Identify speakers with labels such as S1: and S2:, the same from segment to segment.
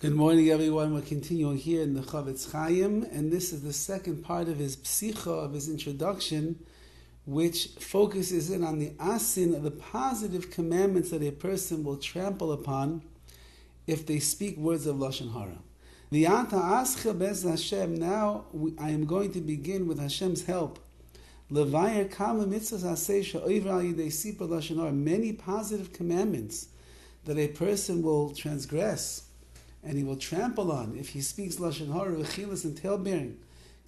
S1: Good morning, everyone. We're continuing here in the CHOFETZ CHAIM, and this is the second part of his psicha, of his introduction, which focuses in on the asin of the positive commandments that a person will trample upon if they speak words of Lashon HaRa. Now I am going to begin with Hashem's help. Many positive commandments that a person will transgress and he will trample on if he speaks Lashon HaRa, Rechilas, and tail-bearing.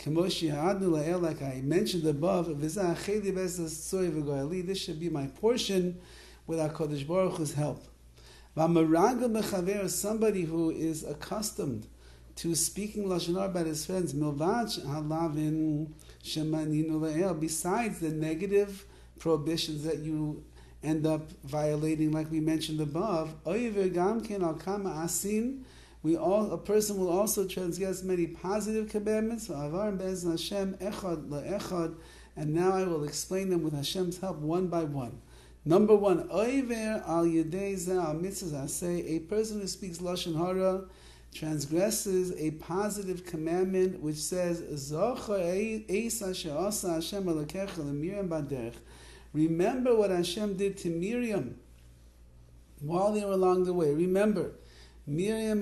S1: Like I mentioned above, this should be my portion with HaKadosh Baruch Hu's help. Somebody who is accustomed to speaking Lashon HaRa about his friends, besides the negative prohibitions that you end up violating, like we mentioned above, a person will also transgress many positive commandments, and now I will explain them with Hashem's help one by one. Number one, a person who speaks Lashon HaRa transgresses a positive commandment which says, remember what Hashem did to Miriam while they were along the way. Remember, Miriam,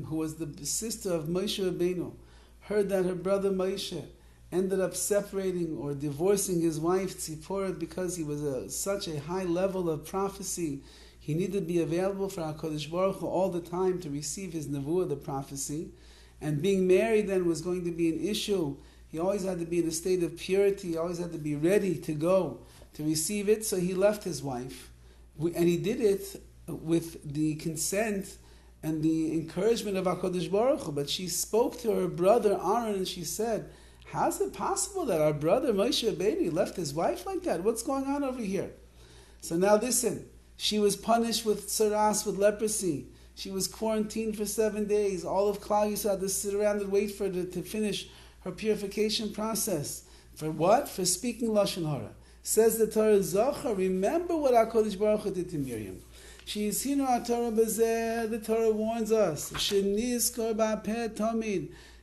S1: who was the sister of Moshe Rabbeinu, heard that her brother Moshe ended up separating or divorcing his wife Tzipporah because he was such a high level of prophecy. He needed to be available for HaKadosh Baruch Hu all the time to receive his nevuah, the prophecy. And being married then was going to be an issue. He always had to be in a state of purity. He always had to be ready to go to receive it. So he left his wife. And he did it with the consent and the encouragement of HaKadosh Baruch Hu. But she spoke to her brother Aaron and she said, how's it possible that our brother Moshe Rabbeinu left his wife like that? What's going on over here? So now listen, she was punished with tsaras, with leprosy. She was quarantined for 7 days. All of Klal Yisrael had to sit around and wait for her to finish her purification process. For what? For speaking Lashon HaRa. Says the Torah, Zochar, remember what HaKadosh Baruch Hu did to Miriam. The Torah warns us,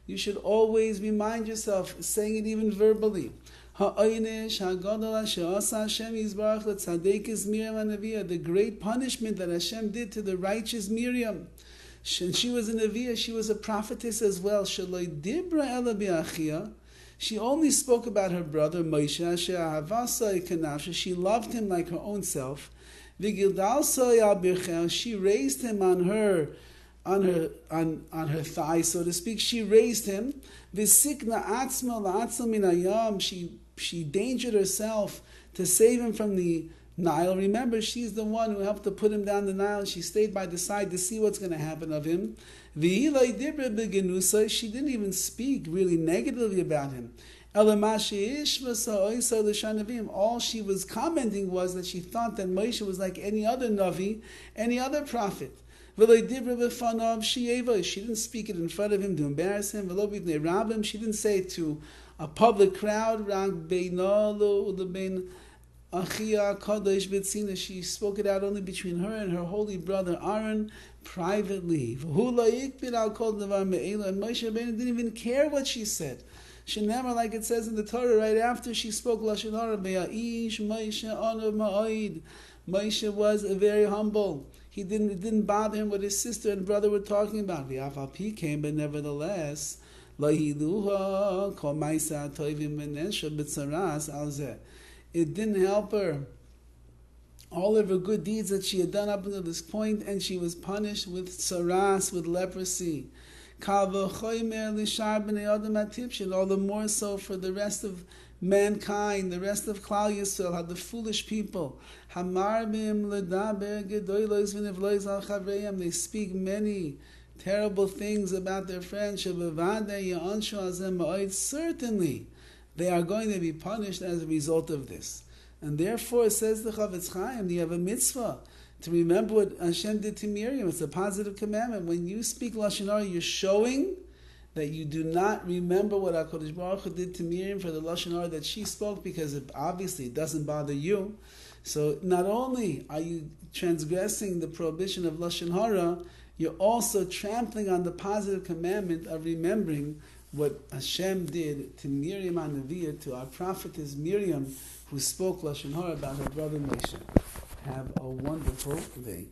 S1: you should always remind yourself, saying it even verbally. The great punishment that Hashem did to the righteous Miriam. She was a Neviah, she was a prophetess as well. She only spoke about her brother Moshe. She loved him like her own self. She raised him on her thigh, so to speak. She raised him. She endangered herself to save him from the Nile. Remember, she's the one who helped to put him down the Nile. She stayed by the side to see what's going to happen of him. She didn't even speak really negatively about him. All she was commenting was that she thought that Moshe was like any other Navi, any other prophet. She didn't speak it in front of him to embarrass him. She didn't say it to a public crowd. She spoke it out only between her and her holy brother Aaron privately. And Moshe Rabbeinu didn't even care what she said. She never, like it says in the Torah, right after she spoke Lashon HaRa, Moshe was very humble. It didn't bother him what his sister and brother were talking about. But nevertheless, it didn't help her. All of her good deeds that she had done up until this point, and she was punished with tsaras, with leprosy. All the more so for the rest of mankind, the rest of Klal Yisrael, the foolish people. They speak many terrible things about their friends. Certainly, they are going to be punished as a result of this. And therefore, says the CHOFETZ CHAIM, you have a mitzvah to remember what Hashem did to Miriam. It's a positive commandment. When you speak Lashon HaRa, you're showing that you do not remember what HaKadosh Baruch Hu did to Miriam for the Lashon HaRa that she spoke, because obviously it doesn't bother you. So not only are you transgressing the prohibition of Lashon HaRa, you're also trampling on the positive commandment of remembering what Hashem did to Miriam HaNeviah, to our prophetess Miriam, who spoke Lashon HaRa about her brother Moshe. Have a wonderful day.